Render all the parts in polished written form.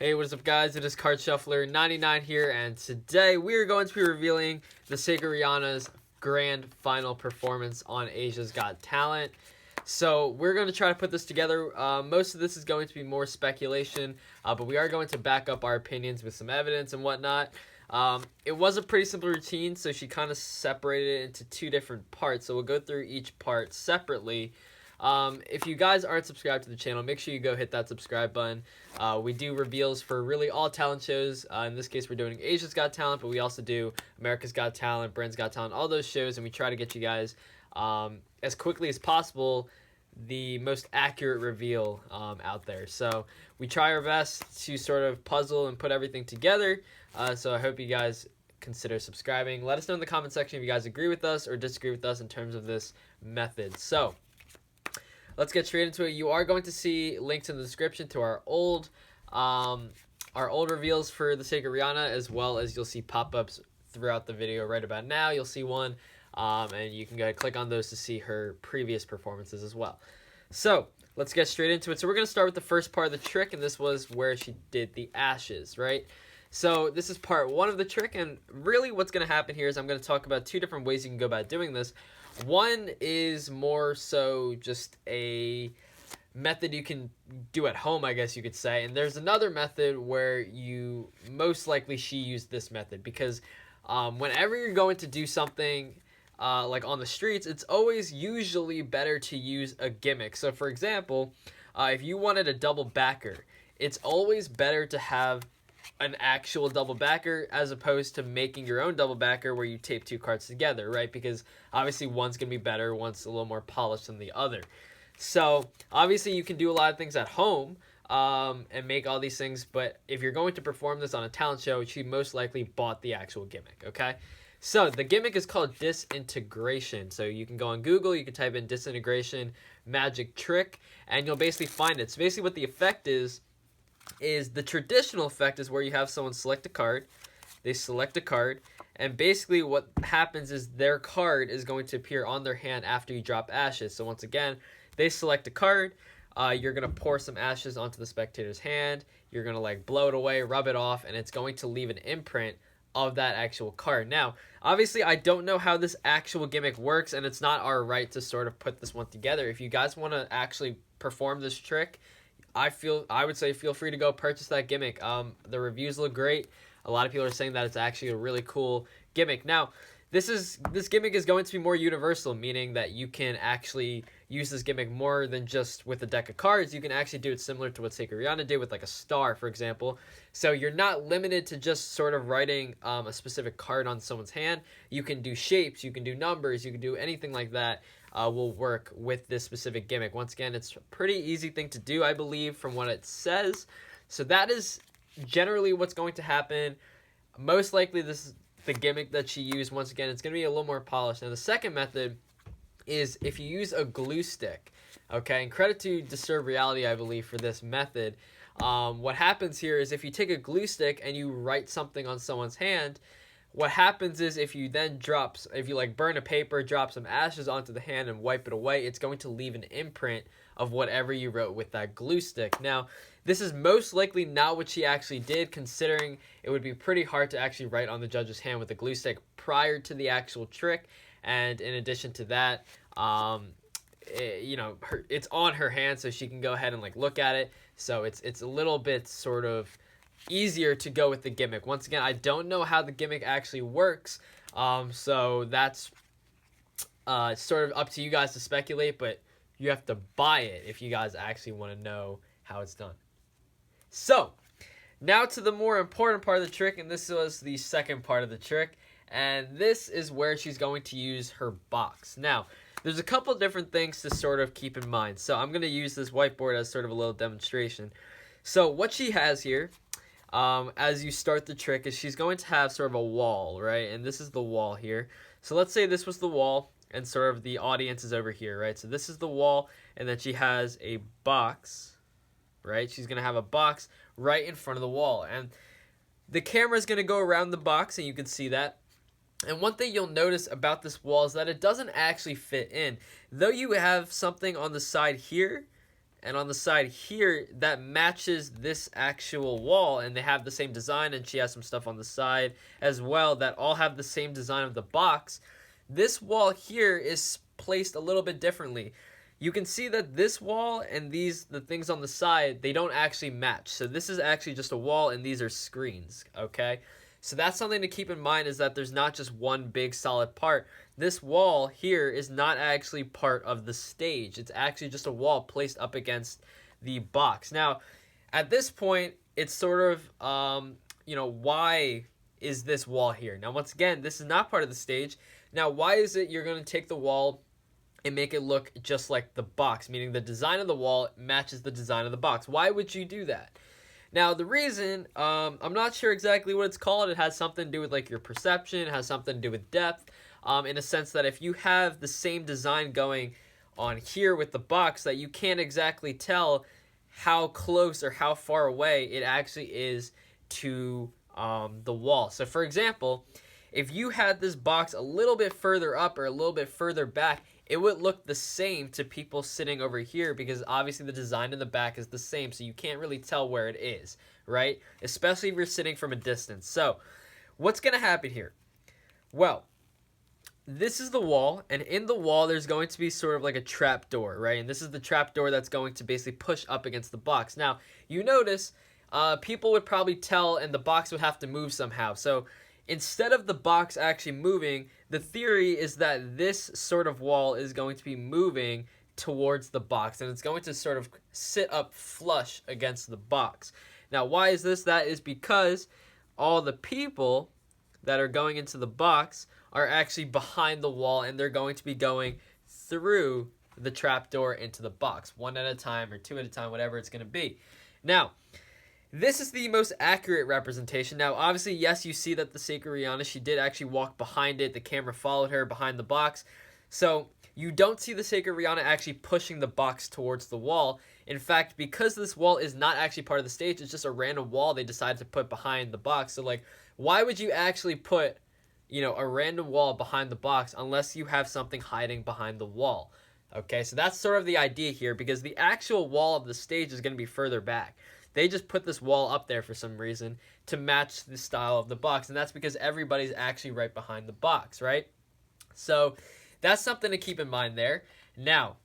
Hey, what is up, guys? It is Card Shuffler 99 here, and today we are going to be revealing the Sacred Riana's grand final performance on Asia's Got Talent. So we're going to try to put this together. Most of this is going to be more speculation, but we are going to back up our opinions with some evidence and whatnot. It was a pretty simple routine, so she kind of separated it into two different parts. So we'll go through each part separately. If you guys aren't subscribed to the channel, make sure you go hit that subscribe button. We do reveals for really all talent shows. In this case, we're doing Asia's Got Talent, but we also do America's Got Talent, Britain's Got Talent, all those shows, and we try to get you guys as quickly as possible the most accurate reveal out there. So we try our best to sort of puzzle and put everything together. So I hope you guys consider subscribing. Let us know in the comment section if you guys agree with us or disagree with us in terms of this method. So let's get straight into it. You are going to see links in the description to our old reveals for the Sacred Riana, as well as you'll see pop-ups throughout the video right about now. You'll see one, and you can go ahead and click on those to see her previous performances as well. So let's get straight into it. So we're going to start with the first part of the trick, and this was where she did the ashes, right? So this is part one of the trick, and really what's going to happen here is I'm going to talk about two different ways you can go about doing this. One is more so just a method you can do at home, I guess you could say. And there's another method where most likely she used this method because whenever you're going to do something like on the streets, it's always usually better to use a gimmick. So for example, if you wanted a double backer, it's always better to have an actual double backer as opposed to making your own double backer where you tape two cards together, right? Because obviously one's going to be better, one's a little more polished than the other. So obviously you can do a lot of things at home and make all these things, but if you're going to perform this on a talent show, she most likely bought the actual gimmick, okay? So the gimmick is called disintegration. So you can go on Google, you can type in disintegration magic trick, and you'll basically find it. So basically what the effect is the traditional effect is where you have someone select a card, they select a card, and basically what happens is their card is going to appear on their hand after you drop ashes. So once again, they select a card, you're going to pour some ashes onto the spectator's hand, you're going to like blow it away, rub it off, and it's going to leave an imprint of that actual card. Now, obviously I don't know how this actual gimmick works, and it's not our right to sort of put this one together. If you guys want to actually perform this trick, I would say feel free to go purchase that gimmick. The reviews look great. A lot of people are saying that it's actually a really cool gimmick. Now, this gimmick is going to be more universal, meaning that you can actually use this gimmick more than just with a deck of cards. You can actually do it similar to what Sacred Riana did with like a star, for example. So you're not limited to just sort of writing a specific card on someone's hand. You can do shapes, you can do numbers, you can do anything like that. Will work with this specific gimmick. Once again, it's a pretty easy thing to do, I believe, from what it says. So that is generally what's going to happen. Most likely this is the gimmick that she used. Once again, it's going to be a little more polished. Now the second method is if you use a glue stick. Okay, and credit to Disturb Reality, I believe, for this method. What happens here is if you take a glue stick and you write something on someone's hand, what happens is if you like burn a paper, drop some ashes onto the hand and wipe it away, it's going to leave an imprint of whatever you wrote with that glue stick. Now, this is most likely not what she actually did, considering it would be pretty hard to actually write on the judge's hand with a glue stick prior to the actual trick. And in addition to that, it's on her hand, so she can go ahead and like look at it. So it's a little bit sort of easier to go with the gimmick. Once again, I don't know how the gimmick actually works, so that's sort of up to you guys to speculate, but you have to buy it if you guys actually want to know how it's done. So now to the more important part of the trick, and this was the second part of the trick, and this is where she's going to use her box. Now, there's a couple different things to sort of keep in mind, so I'm going to use this whiteboard as sort of a little demonstration. So what she has here, as you start the trick, is she's going to have sort of a wall, right? And this is the wall here. So let's say this was the wall and sort of the audience is over here, right? So this is the wall, and then she has a box, right? She's going to have a box right in front of the wall, and the camera is going to go around the box, and you can see that. And one thing you'll notice about this wall is that it doesn't actually fit in. Though you have something on the side here, and on the side here that matches this actual wall, and they have the same design, and she has some stuff on the side as well that all have the same design of the box. This wall here is placed a little bit differently. You can see that this wall and the things on the side, they don't actually match. So this is actually just a wall and these are screens, okay? So that's something to keep in mind, is that there's not just one big solid part. This wall here is not actually part of the stage. It's actually just a wall placed up against the box. Now, at this point, it's sort of, why is this wall here? Now, once again, this is not part of the stage. Now, why is it you're going to take the wall and make it look just like the box, meaning the design of the wall matches the design of the box? Why would you do that? Now, the reason, I'm not sure exactly what it's called. It has something to do with like your perception. It has something to do with depth, in a sense that if you have the same design going on here with the box, that you can't exactly tell how close or how far away it actually is to the wall. So, for example, if you had this box a little bit further up or a little bit further back, it would look the same to people sitting over here, because obviously the design in the back is the same, so you can't really tell where it is, right? Especially if you're sitting from a distance. So what's going to happen here? Well, this is the wall, and in the wall there's going to be sort of like a trap door, right? And this is the trap door that's going to basically push up against the box. Now, you notice people would probably tell, and the box would have to move somehow. So instead of the box actually moving, the theory is that this sort of wall is going to be moving towards the box, and it's going to sort of sit up flush against the box. Now, why is this? That is because all the people that are going into the box are actually behind the wall, and they're going to be going through the trapdoor into the box, one at a time or two at a time, whatever it's going to be. Now, this is the most accurate representation. Now, obviously, yes, you see that the Sacred Riana, she did actually walk behind it. The camera followed her behind the box. So you don't see the Sacred Riana actually pushing the box towards the wall. In fact, because this wall is not actually part of the stage, it's just a random wall they decided to put behind the box. So, like, why would you actually put, a random wall behind the box unless you have something hiding behind the wall? Okay, so that's sort of the idea here, because the actual wall of the stage is going to be further back. They just put this wall up there for some reason to match the style of the box, and that's because everybody's actually right behind the box, right? So that's something to keep in mind there. Now,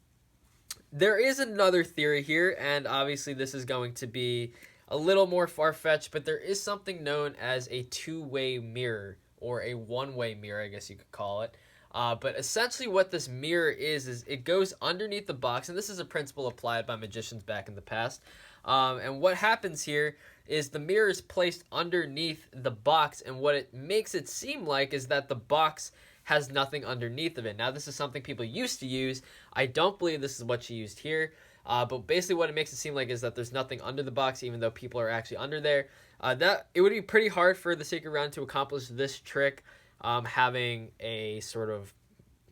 there is another theory here, and obviously this is going to be a little more far-fetched, but there is something known as a two-way mirror, or a one-way mirror, I guess you could call it. But essentially what this mirror is it goes underneath the box, and this is a principle applied by magicians back in the past. And what happens here is the mirror is placed underneath the box, and what it makes it seem like is that the box has nothing underneath of it. Now, this is something people used to use. I don't believe this is what she used here, but basically what it makes it seem like is that there's nothing under the box, even though people are actually under there. That it would be pretty hard for the Sacred Riana to accomplish this trick, having a sort of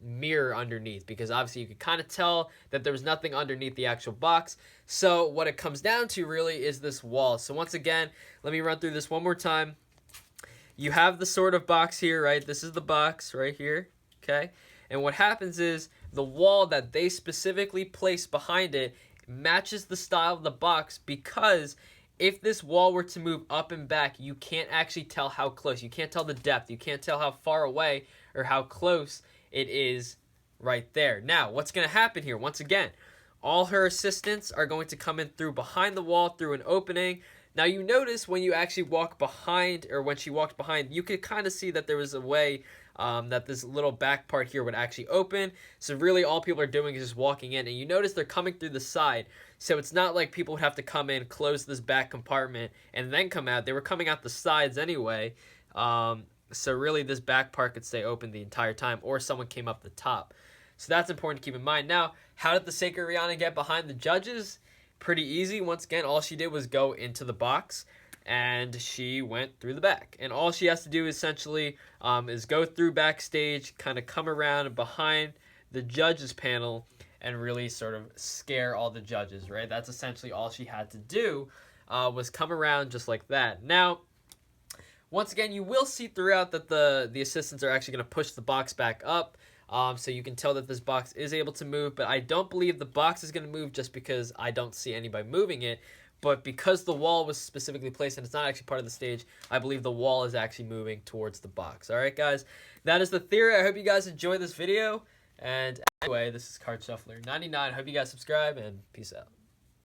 mirror underneath, because obviously you could kind of tell that there was nothing underneath the actual box. So what it comes down to really is this wall. So once again, let me run through this one more time. You have the sort of box here, right? This is the box right here, okay? And what happens is the wall that they specifically place behind it matches the style of the box, because if this wall were to move up and back, you can't actually tell how close. You can't tell the depth. You can't tell how far away or how close it is right there. Now, what's going to happen here? Once again, all her assistants are going to come in through behind the wall through an opening. Now, you notice when you actually walk behind, or when she walked behind, you could kind of see that there was a way that this little back part here would actually open. So really all people are doing is just walking in, and you notice they're coming through the side. So it's not like people would have to come in, close this back compartment, and then come out. They were coming out the sides anyway. So really this back part could stay open the entire time, or someone came up the top. So that's important to keep in mind. Now, how did the Sacred Riana get behind the judges? Pretty easy. Once again, all she did was go into the box, and she went through the back. And all she has to do essentially is go through backstage, kind of come around behind the judges panel, and really sort of scare all the judges, right? That's essentially all she had to do, was come around just like that. Now, once again, you will see throughout that the assistants are actually going to push the box back up. So you can tell that this box is able to move, but I don't believe the box is going to move just because I don't see anybody moving it. But because the wall was specifically placed and it's not actually part of the stage, I believe the wall is actually moving towards the box. All right, guys, that is the theory. I hope you guys enjoyed this video. And anyway, this is Card Shuffler 99. Hope you guys subscribe, and peace out.